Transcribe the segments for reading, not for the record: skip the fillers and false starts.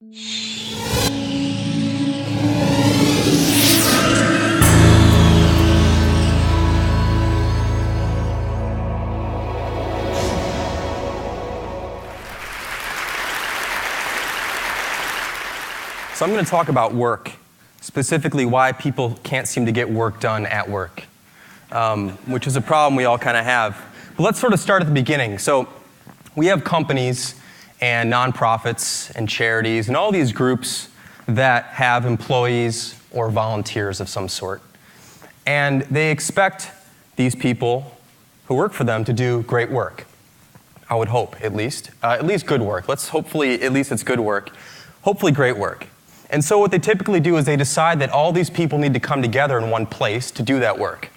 So I'm going to talk about work, specifically why people can't seem to get work done at work, which is a problem we all kind of have. But let's sort of start at the beginning. So we have companies and nonprofits and charities and all these groups that have employees or volunteers of some sort. And they expect these people who work for them to do great work. I would hope, at least good work. Hopefully, at least it's good work. Hopefully great work. And so what they typically do is they decide that all these people need to come together in one place to do that work.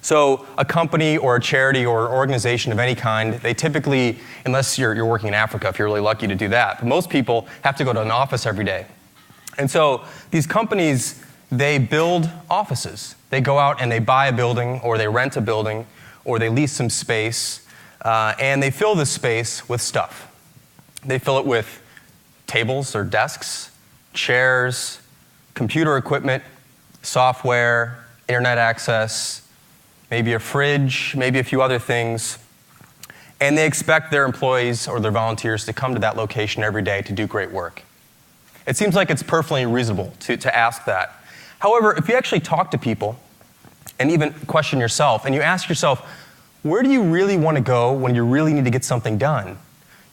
So a company or a charity or an organization of any kind, they typically, unless you're working in Africa, if you're really lucky to do that, but most people have to go to an office every day. And so these companies, they build offices. They go out and they buy a building, or they rent a building, or they lease some space, and they fill this space with stuff. They fill it with tables or desks, chairs, computer equipment, software, internet access, maybe a fridge, maybe a few other things. And they expect their employees or their volunteers to come to that location every day to do great work. It seems like it's perfectly reasonable to ask that. However, if you actually talk to people and even question yourself, and you ask yourself, where do you really want to go when you really need to get something done?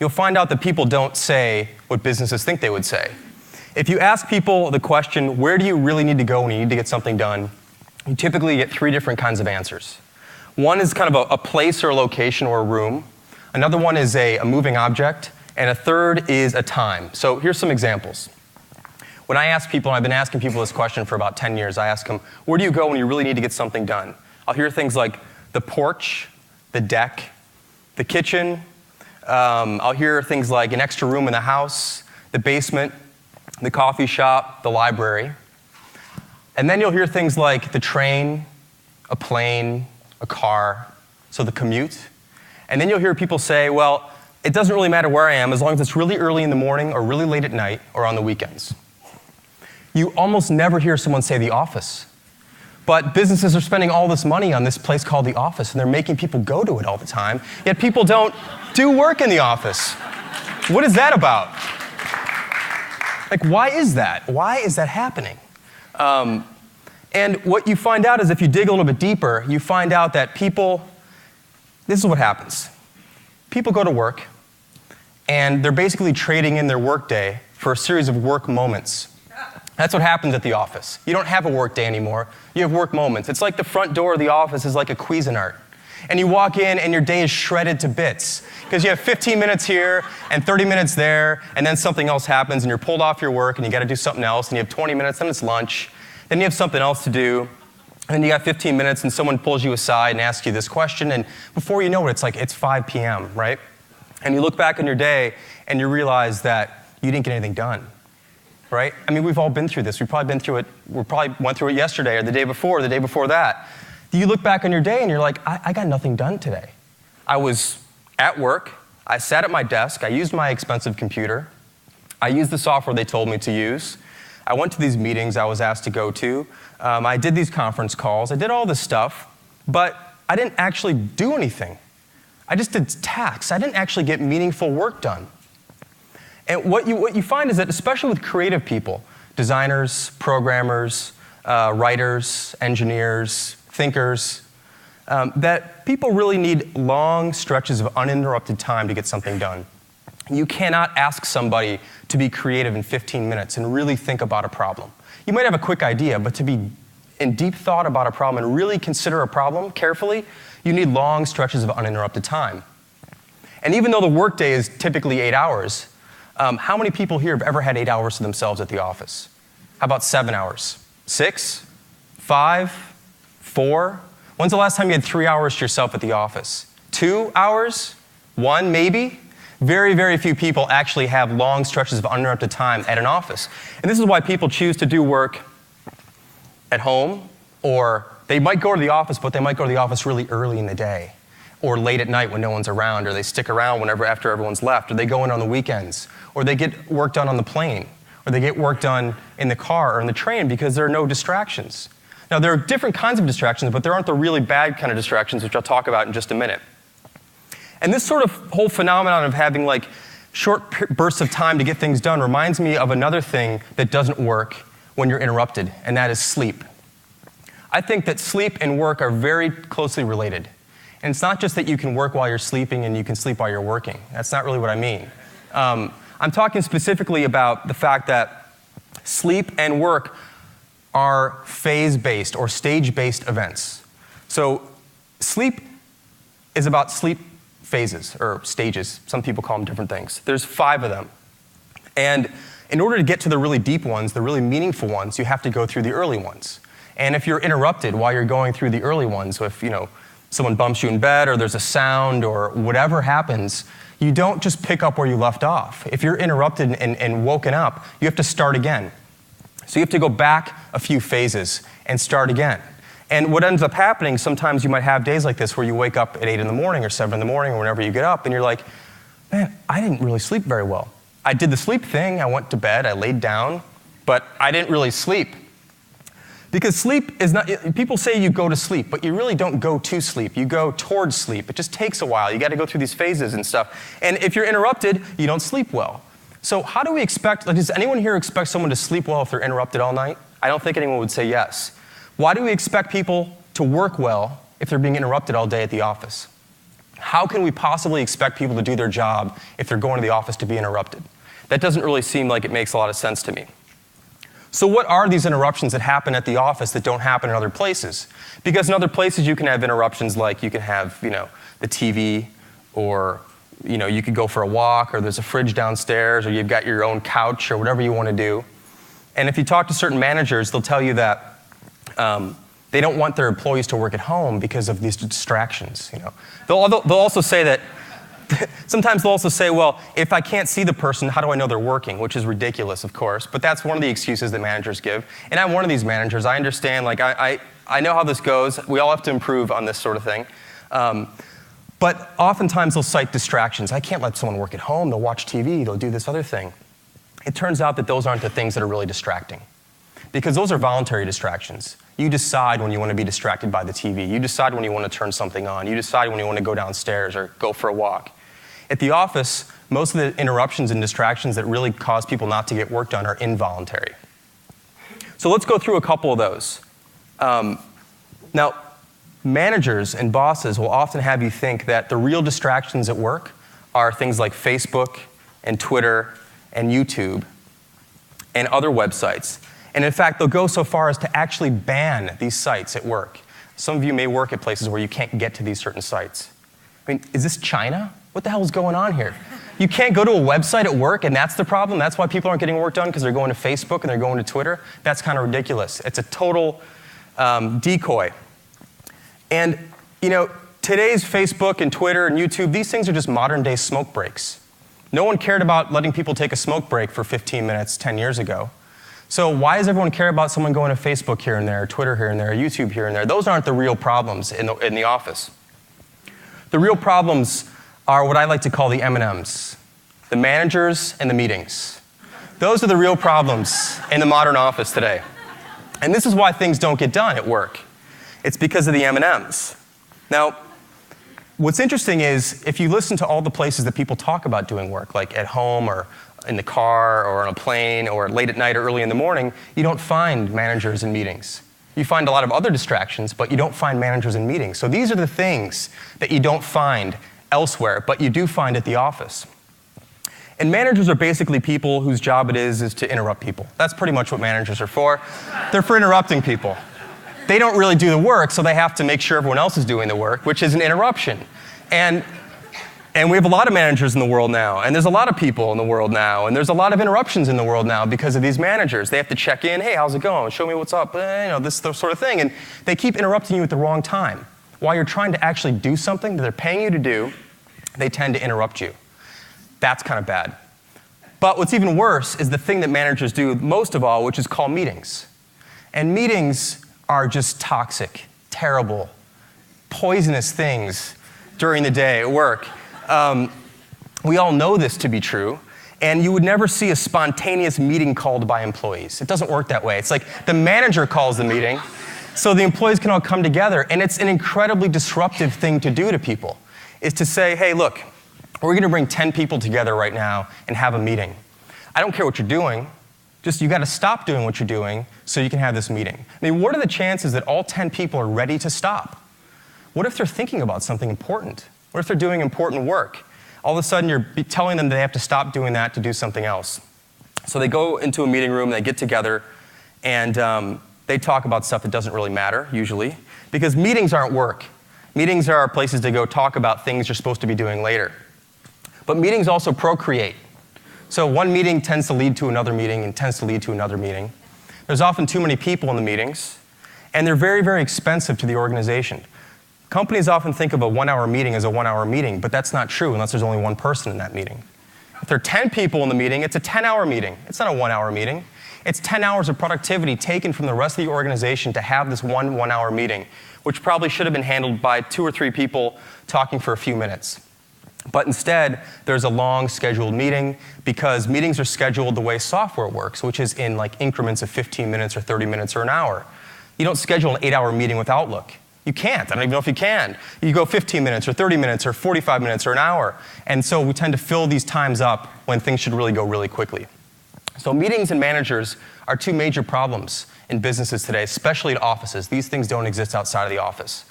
You'll find out that people don't say what businesses think they would say. If you ask people the question, where do you really need to go when you need to get something done, you typically get three different kinds of answers. One is kind of a place or a location or a room. Another one is a moving object. And a third is a time. So here's some examples. When I ask people, and I've been asking people this question for about 10 years, I ask them, where do you go when you really need to get something done? I'll hear things like the porch, the deck, the kitchen. I'll hear things like an extra room in the house, the basement, the coffee shop, the library. And then you'll hear things like the train, a plane, a car, so the commute. And then you'll hear people say, well, it doesn't really matter where I am as long as it's really early in the morning or really late at night or on the weekends. You almost never hear someone say the office. But businesses are spending all this money on this place called the office, and they're making people go to it all the time, yet people don't do work in the office. What is that about? Like, why is that? Why is that happening? And what you find out is if you dig a little bit deeper, you find out that this is what happens. People go to work, and they're basically trading in their workday for a series of work moments. That's what happens at the office. You don't have a work day anymore. You have work moments. It's like the front door of the office is like a Cuisinart. And you walk in, and your day is shredded to bits. Because you have 15 minutes here and 30 minutes there, and then something else happens, and you're pulled off your work, and you got to do something else, and you have 20 minutes, then it's lunch. Then you have something else to do, and then you got 15 minutes, and someone pulls you aside and asks you this question, and before you know it, it's 5 p.m., right? And you look back on your day, and you realize that you didn't get anything done, right? I mean, we've all been through this. We probably went through it yesterday, or the day before that. You look back on your day, and you're like, I got nothing done today. I was at work, I sat at my desk, I used my expensive computer, I used the software they told me to use, I went to these meetings I was asked to go to, I did these conference calls, I did all this stuff, but I didn't actually do anything. I just did tasks. I didn't actually get meaningful work done. And what you find is that, especially with creative people, designers, programmers, writers, engineers, thinkers, that people really need long stretches of uninterrupted time to get something done. You cannot ask somebody to be creative in 15 minutes and really think about a problem. You might have a quick idea, but to be in deep thought about a problem and really consider a problem carefully, you need long stretches of uninterrupted time. And even though the workday is typically 8 hours, how many people here have ever had 8 hours to themselves at the office? How about 7 hours? 6? 5? 4? When's the last time you had 3 hours to yourself at the office? 2 hours? 1 maybe? Very, very few people actually have long stretches of uninterrupted time at an office. And this is why people choose to do work at home, or they might go to the office, but they might go to the office really early in the day. or late at night when no one's around, or they stick around whenever after everyone's left, or they go in on the weekends, or they get work done on the plane, or they get work done in the car or in the train because there are no distractions. Now, there are different kinds of distractions, but there aren't the really bad kind of distractions, which I'll talk about in just a minute. And this sort of whole phenomenon of having like short bursts of time to get things done reminds me of another thing that doesn't work when you're interrupted, and that is sleep. I think that sleep and work are very closely related. And it's not just that you can work while you're sleeping and you can sleep while you're working. That's not really what I mean. I'm talking specifically about the fact that sleep and work are phase-based or stage-based events. So sleep is about sleep phases or stages. Some people call them different things. There's 5 of them. And in order to get to the really deep ones, the really meaningful ones, you have to go through the early ones. And if you're interrupted while you're going through the early ones, so if someone bumps you in bed or there's a sound or whatever happens, you don't just pick up where you left off. If you're interrupted and woken up, you have to start again. So you have to go back a few phases and start again. And what ends up happening, sometimes you might have days like this where you wake up at 8 in the morning or 7 in the morning or whenever you get up and you're like, man, I didn't really sleep very well. I did the sleep thing, I went to bed, I laid down, but I didn't really sleep. Because sleep is not, people say you go to sleep, but you really don't go to sleep. You go towards sleep. It just takes a while. You got to go through these phases and stuff. And if you're interrupted, you don't sleep well. So how do we expect, does anyone here expect someone to sleep well if they're interrupted all night? I don't think anyone would say yes. Why do we expect people to work well if they're being interrupted all day at the office? How can we possibly expect people to do their job if they're going to the office to be interrupted? That doesn't really seem like it makes a lot of sense to me. So what are these interruptions that happen at the office that don't happen in other places? Because in other places you can have interruptions like you can have, the TV, or you could go for a walk, or there's a fridge downstairs, or you've got your own couch, or whatever you want to do. And if you talk to certain managers, they'll tell you that they don't want their employees to work at home because of these distractions. They'll also say that, sometimes they'll also say, well, if I can't see the person, how do I know they're working? Which is ridiculous, of course, but that's one of the excuses that managers give. And I'm one of these managers. I understand, I know how this goes. We all have to improve on this sort of thing. But oftentimes they'll cite distractions. I can't let someone work at home. They'll watch TV. They'll do this other thing. It turns out that those aren't the things that are really distracting, because those are voluntary distractions. You decide when you want to be distracted by the TV. You decide when you want to turn something on. You decide when you want to go downstairs or go for a walk. At the office, most of the interruptions and distractions that really cause people not to get work done are involuntary. So let's go through a couple of those. Now, managers and bosses will often have you think that the real distractions at work are things like Facebook and Twitter and YouTube and other websites. And in fact, they'll go so far as to actually ban these sites at work. Some of you may work at places where you can't get to these certain sites. I mean, is this China? What the hell is going on here? You can't go to a website at work and that's the problem? That's why people aren't getting work done, because they're going to Facebook and they're going to Twitter? That's kind of ridiculous. It's a total decoy. And, today's Facebook and Twitter and YouTube, these things are just modern day smoke breaks. No one cared about letting people take a smoke break for 15 minutes 10 years ago. So why does everyone care about someone going to Facebook here and there, Twitter here and there, YouTube here and there? Those aren't the real problems in the office. The real problems are what I like to call the M&Ms, the managers and the meetings. Those are the real problems in the modern office today. And this is why things don't get done at work. It's because of the M&Ms. Now, what's interesting is if you listen to all the places that people talk about doing work, like at home or in the car or on a plane or late at night or early in the morning, you don't find managers in meetings. You find a lot of other distractions, but you don't find managers in meetings. So these are the things that you don't find elsewhere, but you do find at the office. And managers are basically people whose job it is to interrupt people. That's pretty much what managers are for. They're for interrupting people. They don't really do the work, so they have to make sure everyone else is doing the work, which is an interruption. And we have a lot of managers in the world now, and there's a lot of people in the world now, and there's a lot of interruptions in the world now because of these managers. They have to check in, hey, how's it going? Show me what's up, this sort of thing. And they keep interrupting you at the wrong time. While you're trying to actually do something that they're paying you to do, they tend to interrupt you. That's kind of bad. But what's even worse is the thing that managers do most of all, which is call meetings. And meetings are just toxic, terrible, poisonous things during the day at work. We all know this to be true. And you would never see a spontaneous meeting called by employees. It doesn't work that way. It's like the manager calls the meeting, so the employees can all come together. And it's an incredibly disruptive thing to do to people, is to say, hey, look, we're going to bring 10 people together right now and have a meeting. I don't care what you're doing. Just you got to stop doing what you're doing so you can have this meeting. I mean, what are the chances that all 10 people are ready to stop? What if they're thinking about something important? What if they're doing important work? All of a sudden, you're telling them they have to stop doing that to do something else. So they go into a meeting room, they get together, and they talk about stuff that doesn't really matter, usually, because meetings aren't work. Meetings are places to go talk about things you're supposed to be doing later. But meetings also procreate. So one meeting tends to lead to another meeting and tends to lead to another meeting. There's often too many people in the meetings, and they're very, very expensive to the organization. Companies often think of a 1-hour meeting as a 1-hour meeting, but that's not true unless there's only one person in that meeting. If there are 10 people in the meeting, it's a 10-hour meeting. It's not a 1-hour meeting. It's 10 hours of productivity taken from the rest of the organization to have this one-hour meeting, which probably should have been handled by 2 or 3 people talking for a few minutes. But instead, there's a long scheduled meeting because meetings are scheduled the way software works, which is in like increments of 15 minutes or 30 minutes or an hour. You don't schedule an 8-hour meeting with Outlook. You can't. I don't even know if you can. You go 15 minutes or 30 minutes or 45 minutes or an hour. And so we tend to fill these times up when things should really go really quickly. So meetings and managers are 2 major problems in businesses today, especially in offices. These things don't exist outside of the office.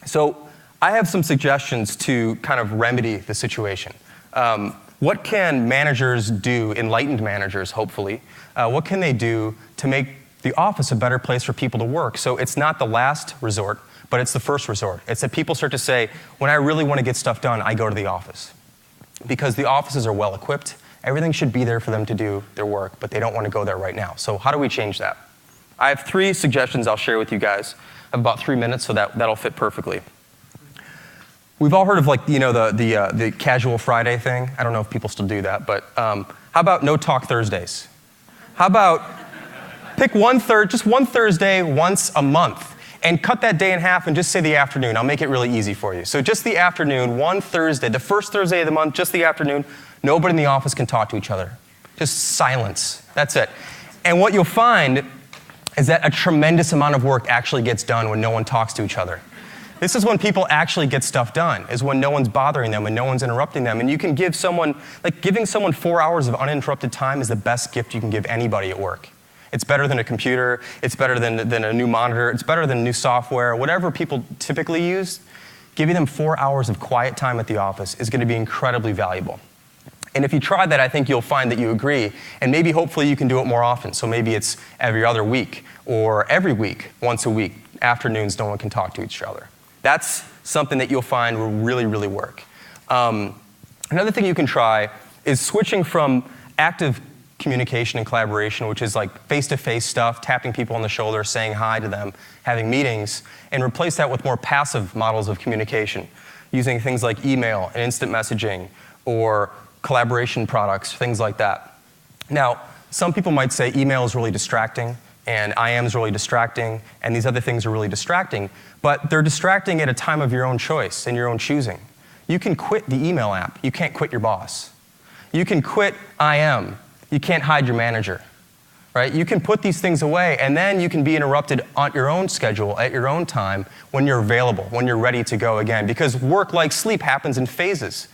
So I have some suggestions to kind of remedy the situation. What can managers do, enlightened managers, hopefully, what can they do to make the office a better place for people to work? So it's not the last resort, but it's the first resort. It's that people start to say, when I really want to get stuff done, I go to the office. Because the offices are well equipped. Everything should be there for them to do their work, but they don't want to go there right now. So how do we change that? I have 3 suggestions I'll share with you guys. I have about 3 minutes, so that'll fit perfectly. We've all heard of the casual Friday thing. I don't know if people still do that, but how about no talk Thursdays? How about pick just one Thursday once a month and cut that day in half and just say the afternoon. I'll make it really easy for you. So just the afternoon, one Thursday, the first Thursday of the month, just the afternoon, nobody in the office can talk to each other. Just silence. That's it. And what you'll find is that a tremendous amount of work actually gets done when no one talks to each other. This is when people actually get stuff done, is when no one's bothering them and no one's interrupting them. And you can give someone, giving someone 4 hours of uninterrupted time is the best gift you can give anybody at work. It's better than a computer, it's better than a new monitor, it's better than new software, whatever people typically use. Giving them 4 hours of quiet time at the office is going to be incredibly valuable. And if you try that, I think you'll find that you agree, and maybe hopefully you can do it more often. So maybe it's every other week, or every week, once a week. Afternoons, no one can talk to each other. That's something that you'll find will really, really work. Another thing you can try is switching from active communication and collaboration, which is like face-to-face stuff, tapping people on the shoulder, saying hi to them, having meetings, and replace that with more passive models of communication, using things like email and instant messaging or collaboration products, things like that. Now, some people might say email is really distracting, and IM is really distracting, and these other things are really distracting, but they're distracting at a time of your own choice and your own choosing. You can quit the email app. You can't quit your boss. You can quit IM. You can't hide your manager, right? You can put these things away, and then you can be interrupted on your own schedule, at your own time, when you're available, when you're ready to go again, because work, like sleep, happens in phases.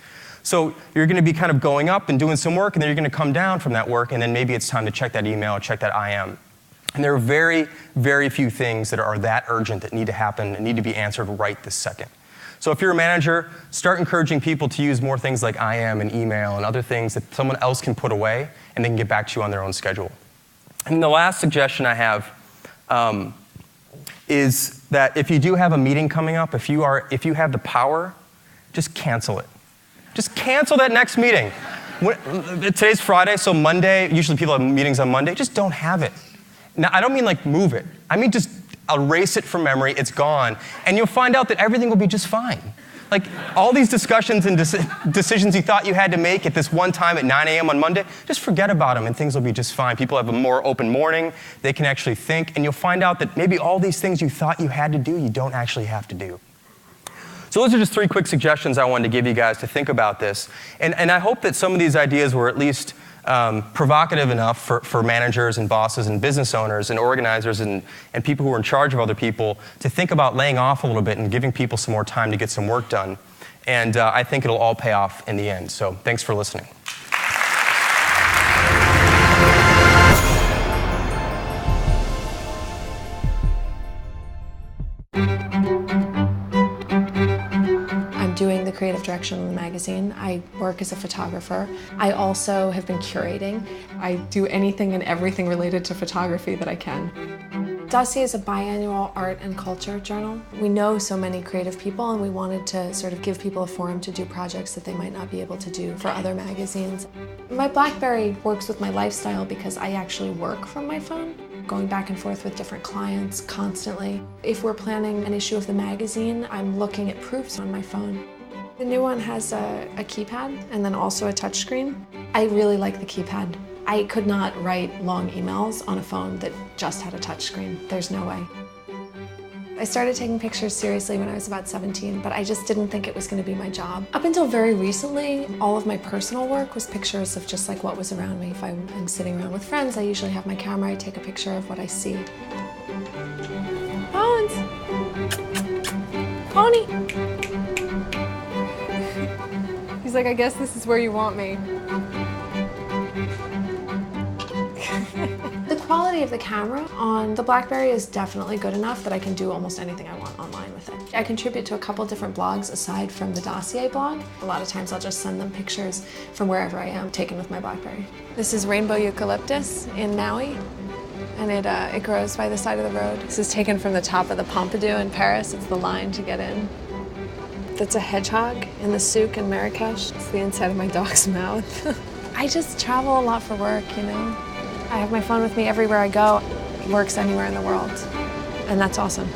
So you're going to be kind of going up and doing some work, and then you're going to come down from that work, and then maybe it's time to check that email, check that IM. And there are very, very few things that are that urgent that need to happen and need to be answered right this second. So if you're a manager, start encouraging people to use more things like IM and email and other things that someone else can put away and they can get back to you on their own schedule. And the last suggestion I have is that if you do have a meeting coming up, if you have the power, just cancel it. Just cancel that next meeting. Today's Friday, so Monday, usually people have meetings on Monday, just don't have it. Now, I don't mean like move it. I mean just erase it from memory, it's gone, and you'll find out that everything will be just fine. Like all these discussions and decisions you thought you had to make at this one time at 9 a.m. on Monday, just forget about them and things will be just fine. People have a more open morning, they can actually think, and you'll find out that maybe all these things you thought you had to do, you don't actually have to do. So those are just 3 quick suggestions I wanted to give you guys to think about this. And I hope that some of these ideas were at least provocative enough for managers and bosses and business owners and organizers and people who are in charge of other people to think about laying off a little bit and giving people some more time to get some work done. And I think it'll all pay off in the end. So thanks for listening. Doing the creative direction of the magazine. I work as a photographer. I also have been curating. I do anything and everything related to photography that I can. Dossier is a biannual art and culture journal. We know so many creative people, and we wanted to sort of give people a forum to do projects that they might not be able to do for other magazines. My BlackBerry works with my lifestyle because I actually work from my phone, going back and forth with different clients constantly. If we're planning an issue of the magazine, I'm looking at proofs on my phone. The new one has a keypad and then also a touchscreen. I really like the keypad. I could not write long emails on a phone that just had a touchscreen. There's no way. I started taking pictures seriously when I was about 17, but I just didn't think it was going to be my job. Up until very recently, all of my personal work was pictures of just like what was around me. If I'm sitting around with friends, I usually have my camera, I take a picture of what I see. Bones! Pony! He's like, I guess this is where you want me. The quality of the camera on the BlackBerry is definitely good enough that I can do almost anything I want online with it. I contribute to a couple different blogs aside from the Dossier blog. A lot of times I'll just send them pictures from wherever I am, taken with my BlackBerry. This is rainbow eucalyptus in Maui, and it grows by the side of the road. This is taken from the top of the Pompidou in Paris. It's the line to get in. That's a hedgehog in the souk in Marrakesh. It's the inside of my dog's mouth. I just travel a lot for work, you know. I have my phone with me everywhere I go. It works anywhere in the world, and that's awesome.